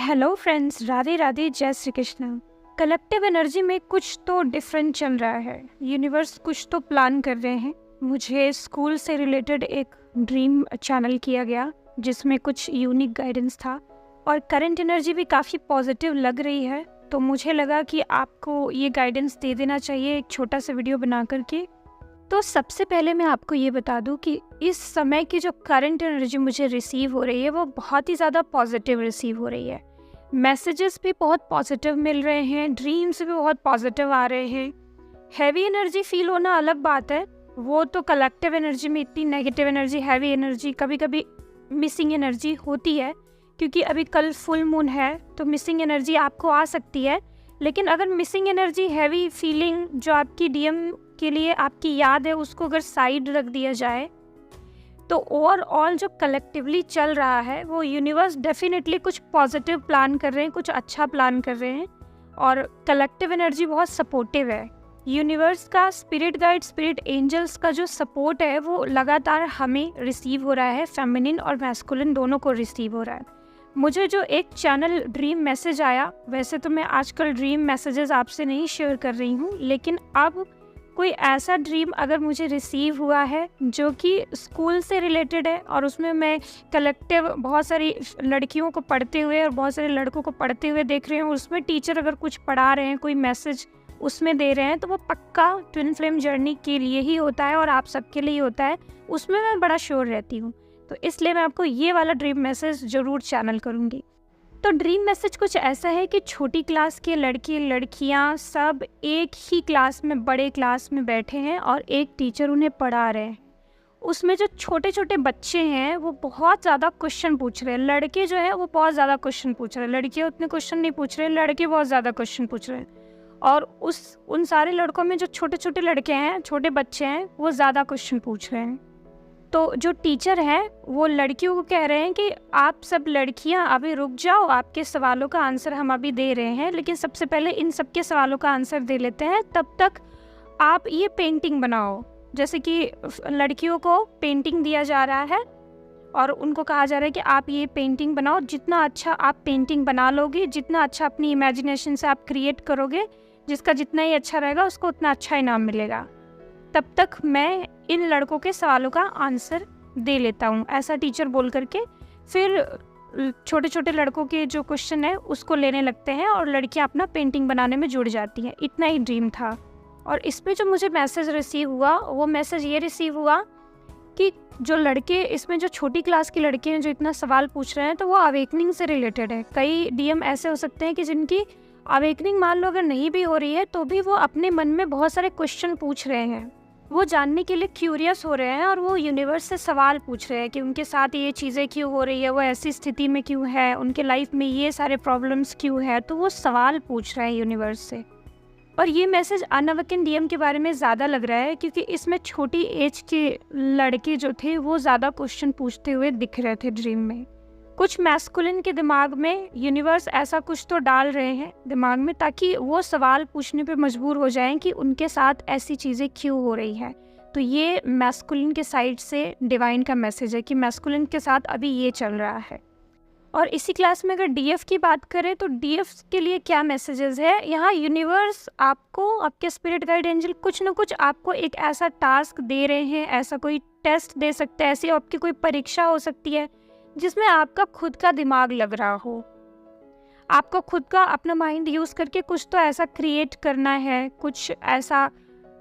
Hello friends, Radhe Radhe, जय Shri Krishna. Collective energy में कुछ तो डिफरेंट चल रहा है। यूनिवर्स कुछ तो प्लान कर रहे हैं। मुझे स्कूल से रिलेटेड एक ड्रीम चैनल किया गया जिसमें कुछ यूनिक गाइडेंस था और करंट एनर्जी भी काफ़ी पॉजिटिव लग रही है। तो मुझे लगा कि आपको ये गाइडेंस दे देना चाहिए एक छोटा सा वीडियो बना करके। तो सबसे पहले मैं आपको ये बता दूं कि इस समय की जो करंट एनर्जी मुझे रिसीव हो रही है वो बहुत ही ज़्यादा पॉजिटिव रिसीव हो रही है। मैसेजेस भी बहुत पॉजिटिव मिल रहे हैं, ड्रीम्स भी बहुत पॉजिटिव आ रहे हैं। हैवी एनर्जी फील होना अलग बात है, वो तो कलेक्टिव एनर्जी में इतनी नेगेटिव एनर्जी, हैवी एनर्जी, कभी कभी मिसिंग एनर्जी होती है क्योंकि अभी कल फुल मून है तो मिसिंग एनर्जी आपको आ सकती है। लेकिन अगर मिसिंग एनर्जी, हैवी फीलिंग जो आपकी डीएम के लिए आपकी याद है उसको अगर साइड रख दिया जाए तो ओवरऑल जो कलेक्टिवली चल रहा है वो यूनिवर्स डेफिनेटली कुछ पॉजिटिव प्लान कर रहे हैं, कुछ अच्छा प्लान कर रहे हैं और कलेक्टिव एनर्जी बहुत सपोर्टिव है। यूनिवर्स का स्पिरिट गाइड, स्पिरिट एंजल्स का जो सपोर्ट है वो लगातार हमें रिसीव हो रहा है, फेमिनिन और मैस्कुलिन दोनों को रिसीव हो रहा है। मुझे जो एक चैनल ड्रीम मैसेज आया, वैसे तो मैं आजकल ड्रीम मैसेजेस आपसे नहीं शेयर कर रही हूँ, लेकिन अब कोई ऐसा ड्रीम अगर मुझे रिसीव हुआ है जो कि स्कूल से रिलेटेड है और उसमें मैं कलेक्टिव बहुत सारी लड़कियों को पढ़ते हुए और बहुत सारे लड़कों को पढ़ते हुए देख रही हूँ, उसमें टीचर अगर कुछ पढ़ा रहे हैं, कोई मैसेज उसमें दे रहे हैं, तो वो पक्का ट्विन फ्लेम जर्नी के लिए ही होता है और आप सबके लिए ही होता है, उसमें मैं बड़ा श्योर रहती हूँ। तो इसलिए मैं आपको ये वाला ड्रीम मैसेज ज़रूर चैनल करूँगी। तो ड्रीम मैसेज कुछ ऐसा है कि छोटी क्लास के लड़के लड़कियां सब एक ही क्लास में, बड़े क्लास में बैठे हैं और एक टीचर उन्हें पढ़ा रहे हैं। उसमें जो छोटे छोटे बच्चे हैं वो बहुत ज़्यादा क्वेश्चन पूछ रहे हैं। लड़के जो है वो बहुत ज़्यादा क्वेश्चन पूछ रहे हैं, लड़कियां उतने क्वेश्चन नहीं पूछ रहे हैं, लड़के बहुत ज़्यादा क्वेश्चन पूछ रहे हैं। और उन सारे लड़कों में जो छोटे छोटे लड़के हैं, छोटे बच्चे हैं, वो ज़्यादा क्वेश्चन पूछ रहे हैं। तो जो टीचर हैं वो लड़कियों को कह रहे हैं कि आप सब लड़कियां अभी रुक जाओ, आपके सवालों का आंसर हम अभी दे रहे हैं, लेकिन सबसे पहले इन सब के सवालों का आंसर दे लेते हैं, तब तक आप ये पेंटिंग बनाओ। जैसे कि लड़कियों को पेंटिंग दिया जा रहा है और उनको कहा जा रहा है कि आप ये पेंटिंग बनाओ। जितना अच्छा आप पेंटिंग बना लोगे, जितना अच्छा अपनी इमेजिनेशन से आप क्रिएट करोगे, जिसका जितना ही अच्छा रहेगा उसको उतना अच्छा इनाम मिलेगा। तब तक मैं इन लड़कों के सवालों का आंसर दे लेता हूँ, ऐसा टीचर बोल करके फिर छोटे छोटे लड़कों के जो क्वेश्चन है उसको लेने लगते हैं और लड़कियाँ अपना पेंटिंग बनाने में जुड़ जाती हैं। इतना ही ड्रीम था। और इसमें जो मुझे मैसेज रिसीव हुआ वो मैसेज ये रिसीव हुआ कि जो लड़के, इसमें जो छोटी क्लास के लड़के हैं जो इतना सवाल पूछ रहे हैं, तो वो अवेकनिंग से रिलेटेड है। कई डीएम ऐसे हो सकते हैं कि जिनकी अवेकनिंग मान लो अगर नहीं भी हो रही है तो भी वो अपने मन में बहुत सारे क्वेश्चन पूछ रहे हैं, वो जानने के लिए क्यूरियस हो रहे हैं और वो यूनिवर्स से सवाल पूछ रहे हैं कि उनके साथ ये चीज़ें क्यों हो रही है, वो ऐसी स्थिति में क्यों है, उनके लाइफ में ये सारे प्रॉब्लम्स क्यों है। तो वो सवाल पूछ रहे हैं यूनिवर्स से। और ये मैसेज अनअवेकन डीएम के बारे में ज़्यादा लग रहा है क्योंकि इसमें छोटी एज के लड़के जो थे वो ज़्यादा क्वेश्चन पूछते हुए दिख रहे थे ड्रीम में। कुछ मैस्कुलिन के दिमाग में यूनिवर्स ऐसा कुछ तो डाल रहे हैं दिमाग में ताकि वो सवाल पूछने पे मजबूर हो जाएं कि उनके साथ ऐसी चीज़ें क्यों हो रही है। तो ये मैस्कुलिन के साइड से डिवाइन का मैसेज है कि मैस्कुलिन के साथ अभी ये चल रहा है। और इसी क्लास में अगर डीएफ की बात करें तो डीएफ के लिए क्या मैसेजेस है, यहाँ यूनिवर्स आपको, आपके स्पिरिट गाइड एंजल कुछ ना कुछ आपको एक ऐसा टास्क दे रहे हैं, ऐसा कोई टेस्ट दे सकते हैं, ऐसी आपकी कोई परीक्षा हो सकती है जिसमें आपका खुद का दिमाग लग रहा हो। आपको खुद का अपना माइंड यूज़ करके कुछ तो ऐसा क्रिएट करना है, कुछ ऐसा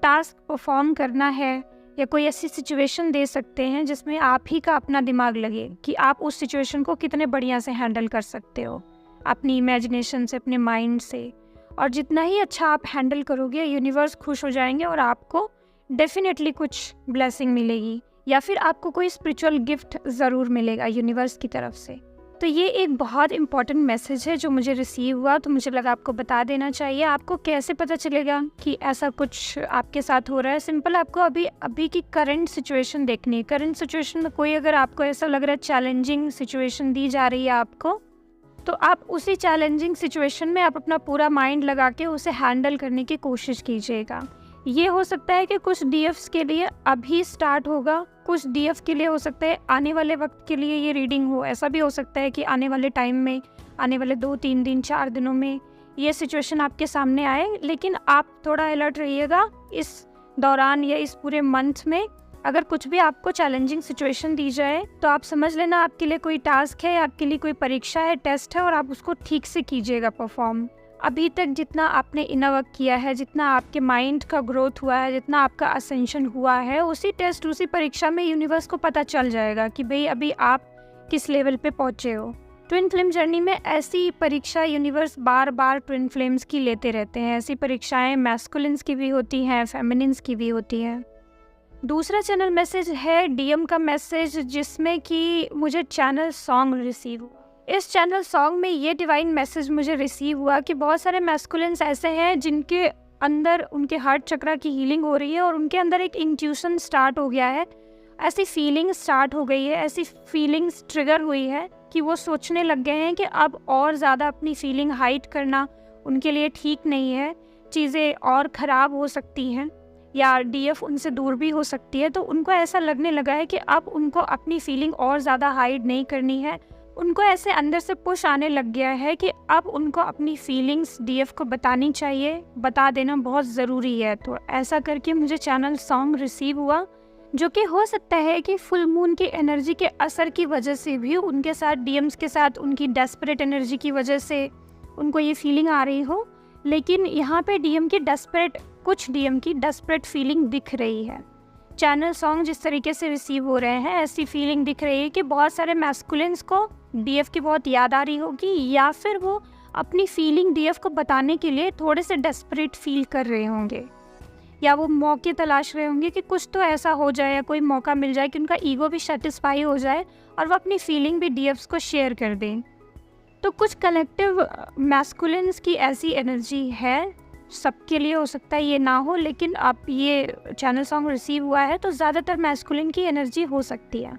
टास्क परफॉर्म करना है, या कोई ऐसी सिचुएशन दे सकते हैं जिसमें आप ही का अपना दिमाग लगे कि आप उस सिचुएशन को कितने बढ़िया से हैंडल कर सकते हो अपनी इमेजिनेशन से, अपने माइंड से। और जितना ही अच्छा आप हैंडल करोगे यूनिवर्स खुश हो जाएंगे और आपको डेफिनेटली कुछ ब्लेसिंग मिलेगी या फिर आपको कोई स्पिरिचुअल गिफ्ट ज़रूर मिलेगा यूनिवर्स की तरफ से। तो ये एक बहुत इंपॉर्टेंट मैसेज है जो मुझे रिसीव हुआ, तो मुझे लगा आपको बता देना चाहिए। आपको कैसे पता चलेगा कि ऐसा कुछ आपके साथ हो रहा है? सिंपल, आपको अभी की करंट सिचुएशन देखनी है। करंट सिचुएशन में कोई अगर आपको ऐसा लग रहा है चैलेंजिंग सिचुएशन दी जा रही है आपको, तो आप उसी चैलेंजिंग सिचुएशन में आप अपना पूरा माइंड लगा के उसे हैंडल करने की कोशिश कीजिएगा। ये हो सकता है कि कुछ डीएफ्स के लिए अभी स्टार्ट होगा, कुछ डीएफ के लिए हो सकता है आने वाले वक्त के लिए ये रीडिंग हो। ऐसा भी हो सकता है कि आने वाले टाइम में आने वाले 2-3 दिन 4 दिनों में ये सिचुएशन आपके सामने आए, लेकिन आप थोड़ा अलर्ट रहिएगा इस दौरान या इस पूरे मंथ में। अगर कुछ भी आपको चैलेंजिंग सिचुएशन दी जाए तो आप समझ लेना आपके लिए कोई टास्क है, आपके लिए कोई परीक्षा है, टेस्ट है, और आप उसको ठीक से कीजिएगा परफॉर्म। अभी तक जितना आपने इनर वर्क किया है, जितना आपके माइंड का ग्रोथ हुआ है, जितना आपका असेंशन हुआ है, उसी टेस्ट उसी परीक्षा में यूनिवर्स को पता चल जाएगा कि भाई अभी आप किस लेवल पे पहुँचे हो। ट्विन फ्लेम जर्नी में ऐसी परीक्षा यूनिवर्स बार बार ट्विन फ्लेम्स की लेते रहते हैं। ऐसी परीक्षाएं मैस्कुलिन्स की भी होती हैं, फेमिनिन्स की भी होती हैं। दूसरा चैनल मैसेज है डीएम का मैसेज, जिसमें कि मुझे चैनल सॉन्ग रिसीव हुआ। इस चैनल सॉन्ग में ये डिवाइन मैसेज मुझे रिसीव हुआ कि बहुत सारे मैस्कुलिन्स ऐसे हैं जिनके अंदर उनके हार्ट चक्रा की हीलिंग हो रही है और उनके अंदर एक इंट्यूशन स्टार्ट हो गया है, ऐसी फीलिंग स्टार्ट हो गई है, ऐसी फीलिंग्स ट्रिगर हुई है कि वो सोचने लग गए हैं कि अब और ज़्यादा अपनी फीलिंग हाइड करना उनके लिए ठीक नहीं है, चीज़ें और ख़राब हो सकती हैं या डीएफ उनसे दूर भी हो सकती है। तो उनको ऐसा लगने लगा है कि अब उनको अपनी फीलिंग और ज़्यादा हाइड नहीं करनी है। उनको ऐसे अंदर से पुश आने लग गया है कि अब उनको अपनी फीलिंग्स डीएफ को बतानी चाहिए, बता देना बहुत ज़रूरी है। तो ऐसा करके मुझे चैनल सॉन्ग रिसीव हुआ, जो कि हो सकता है कि फुल मून की एनर्जी के असर की वजह से भी उनके साथ, डीएम्स के साथ, उनकी डेस्परेट एनर्जी की वजह से उनको ये फीलिंग आ रही हो। लेकिन यहाँ पे कुछ डीएम की डेस्परेट फीलिंग दिख रही है। चैनल सॉन्ग जिस तरीके से रिसीव हो रहे हैं, ऐसी फीलिंग दिख रही है कि बहुत सारे मैस्कुलिन्स को डीएफ की बहुत याद आ रही होगी, या फिर वो अपनी फीलिंग डीएफ को बताने के लिए थोड़े से डेस्परेट फील कर रहे होंगे, या वो मौके तलाश रहे होंगे कि कुछ तो ऐसा हो जाए या कोई मौका मिल जाए कि उनका ईगो भी सेटिस्फाई हो जाए और वो अपनी फीलिंग भी डीएफ्स को शेयर कर दें। तो कुछ कलेक्टिव मैस्कुलिन्स की ऐसी एनर्जी है, सबके लिए हो सकता है ये ना हो, लेकिन आप ये चैनल सॉन्ग रिसीव हुआ है तो ज़्यादातर मैस्कुलिन की एनर्जी हो सकती है।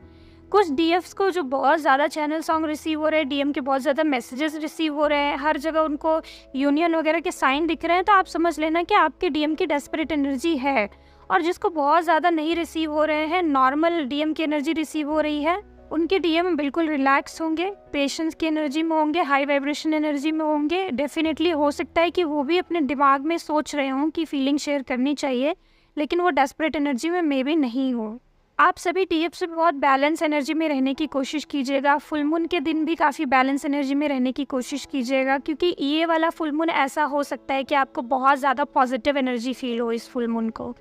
कुछ डीएफ्स को जो बहुत ज़्यादा चैनल सॉन्ग रिसीव हो रहे हैं, डीएम के बहुत ज़्यादा मैसेजेस रिसीव हो रहे हैं, हर जगह उनको यूनियन वगैरह के साइन दिख रहे हैं, तो आप समझ लेना कि आपके डीएम की डेस्परेट एनर्जी है। और जिसको बहुत ज़्यादा नहीं रिसीव हो रहे हैं, नॉर्मल डीएम की एनर्जी रिसीव हो रही है, उनके डीएम बिल्कुल रिलैक्स होंगे, पेशेंस की एनर्जी में होंगे, हाई वाइब्रेशन एनर्जी में होंगे। डेफिनेटली हो सकता है कि वो भी अपने दिमाग में सोच रहे हों कि फीलिंग शेयर करनी चाहिए, लेकिन वो डेस्परेट एनर्जी में मे बी नहीं हो। आप सभी डीएफ से बहुत बैलेंस एनर्जी में रहने की कोशिश कीजिएगा। फुल मून के दिन भी काफ़ी बैलेंस एनर्जी में रहने की कोशिश कीजिएगा, क्योंकि ये वाला फुल मून ऐसा हो सकता है कि आपको बहुत ज़्यादा पॉजिटिव एनर्जी फील हो इस फुल मून को,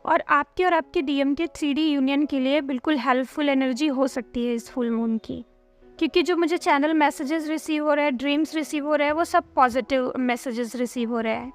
और आपके डीएम के 3D यूनियन के लिए बिल्कुल हेल्पफुल एनर्जी हो सकती है इस फुल मून की। क्योंकि जो मुझे चैनल मैसेजेस रिसीव हो रहे हैं, ड्रीम्स रिसीव हो रहे हैं, वो सब पॉजिटिव मैसेजेस रिसीव हो रहे हैं।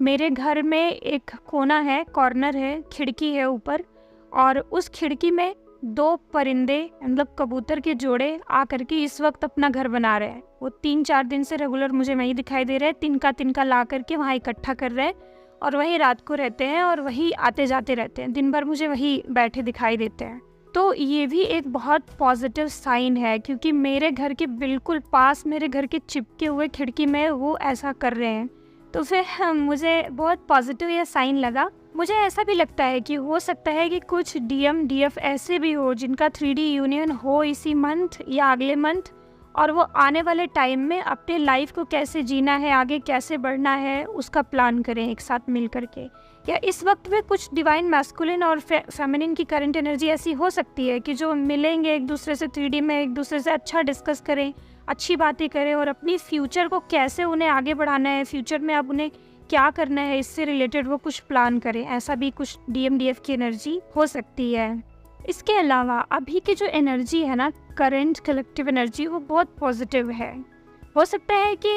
मेरे घर में एक कोना है, कॉर्नर है, खिड़की है ऊपर, और उस खिड़की में 2 परिंदे मतलब कबूतर के जोड़े आकर के इस वक्त अपना घर बना रहे हैं। वो 3-4 दिन से रेगुलर मुझे वहीं दिखाई दे रहे हैं, तिनका ला करके वहाँ इकट्ठा कर रहे हैं और वहीं रात को रहते हैं और वहीं आते जाते रहते हैं। दिन भर मुझे वहीं बैठे दिखाई देते हैं। तो ये भी एक बहुत पॉजिटिव साइन है, क्योंकि मेरे घर के बिल्कुल पास, मेरे घर के चिपके हुए खिड़की में वो ऐसा कर रहे हैं। तो फिर मुझे बहुत पॉजिटिव ये साइन लगा। मुझे ऐसा भी लगता है कि हो सकता है कि कुछ डीएम डीएफ ऐसे भी हो जिनका 3D यूनियन हो इसी मंथ या अगले मंथ, और वो आने वाले टाइम में अपने लाइफ को कैसे जीना है, आगे कैसे बढ़ना है, उसका प्लान करें एक साथ मिल करके। या इस वक्त में कुछ डिवाइन मैस्कुलिन और फेमिनिन की करंट एनर्जी ऐसी हो सकती है कि जो मिलेंगे एक दूसरे से 3D में, एक दूसरे से अच्छा डिस्कस करें, अच्छी बातें करें और अपनी फ्यूचर को कैसे उन्हें आगे बढ़ाना है, फ्यूचर में अब उन्हें क्या करना है, इससे रिलेटेड वो कुछ प्लान करें। ऐसा भी कुछ डीएम डीएफ की एनर्जी हो सकती है। इसके अलावा अभी की जो एनर्जी है ना, करंट कलेक्टिव एनर्जी, वो बहुत पॉजिटिव है। हो सकता है कि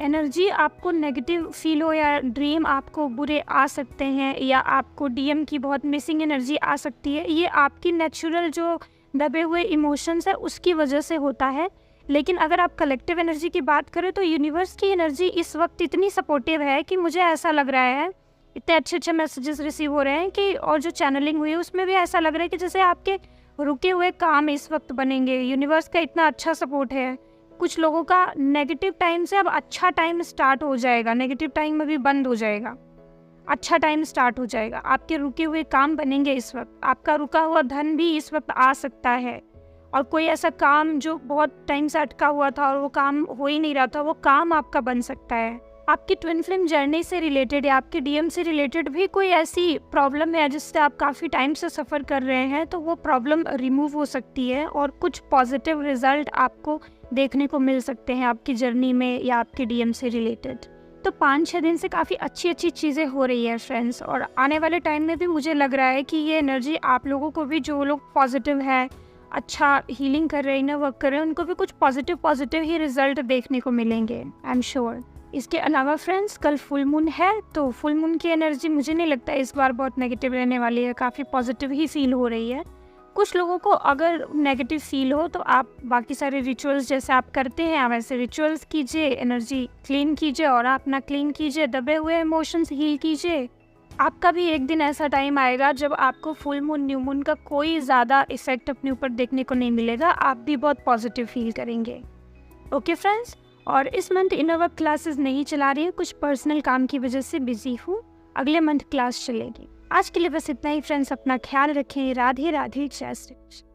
एनर्जी आपको नेगेटिव फील हो, या ड्रीम आपको बुरे आ सकते हैं, या आपको डीएम की बहुत मिसिंग एनर्जी आ सकती है। ये आपकी नेचुरल जो दबे हुए इमोशंस है उसकी वजह से होता है। लेकिन अगर आप कलेक्टिव एनर्जी की बात करें तो यूनिवर्स की एनर्जी इस वक्त इतनी सपोर्टिव है कि मुझे ऐसा लग रहा है, इतने अच्छे मैसेजेस रिसीव हो रहे हैं कि, और जो चैनलिंग हुई है उसमें भी ऐसा लग रहा है कि जैसे आपके रुके हुए काम इस वक्त बनेंगे। यूनिवर्स का इतना अच्छा सपोर्ट है। कुछ लोगों का नेगेटिव टाइम से अब अच्छा टाइम स्टार्ट हो जाएगा, नेगेटिव टाइम अभी बंद हो जाएगा, अच्छा टाइम स्टार्ट हो जाएगा। आपके रुके हुए काम बनेंगे इस वक्त, आपका रुका हुआ धन भी इस वक्त आ सकता है, और कोई ऐसा काम जो बहुत टाइम से अटका हुआ था और वो काम हो ही नहीं रहा था, वो काम आपका बन सकता है। आपकी ट्विन फ्लेम जर्नी से रिलेटेड या आपके डीएम से रिलेटेड भी कोई ऐसी प्रॉब्लम है जिससे आप काफ़ी टाइम से सफ़र कर रहे हैं, तो वो प्रॉब्लम रिमूव हो सकती है और कुछ पॉजिटिव रिजल्ट आपको देखने को मिल सकते हैं आपकी जर्नी में या आपके डीएम से रिलेटेड। तो 5-6 दिन से काफ़ी अच्छी चीज़ें हो रही है फ्रेंड्स, और आने वाले टाइम में भी मुझे लग रहा है कि ये एनर्जी आप लोगों को भी, जो लोग पॉजिटिव है, अच्छा हीलिंग कर रहे हैं, इनर वर्क कर रहे हैं, उनको भी कुछ पॉजिटिव ही रिजल्ट देखने को मिलेंगे, आई एम श्योर। इसके अलावा फ्रेंड्स, कल फुल मून है, तो फुल मून की एनर्जी मुझे नहीं लगता इस बार बहुत नेगेटिव रहने वाली है, काफ़ी पॉजिटिव ही फील हो रही है। कुछ लोगों को अगर नेगेटिव फील हो तो आप बाकी सारे रिचुअल्स जैसे आप करते हैं वैसे रिचुअल्स कीजिए, एनर्जी क्लीन कीजिए और अपना क्लीन कीजिए, दबे हुए इमोशंस हील कीजिए। आपका भी एक दिन ऐसा टाइम आएगा जब आपको फुल मून, न्यू मून का कोई ज़्यादा इफेक्ट अपने ऊपर देखने को नहीं मिलेगा, आप भी बहुत पॉजिटिव फील करेंगे। ओके फ्रेंड्स, और इस मंथ इनर वर्क क्लासेस नहीं चला रही है, कुछ पर्सनल काम की वजह से बिजी हूँ, अगले मंथ क्लास चलेगी। आज के लिए बस इतना ही फ्रेंड्स, अपना ख्याल रखें। राधे राधे, जय श्री कृष्ण।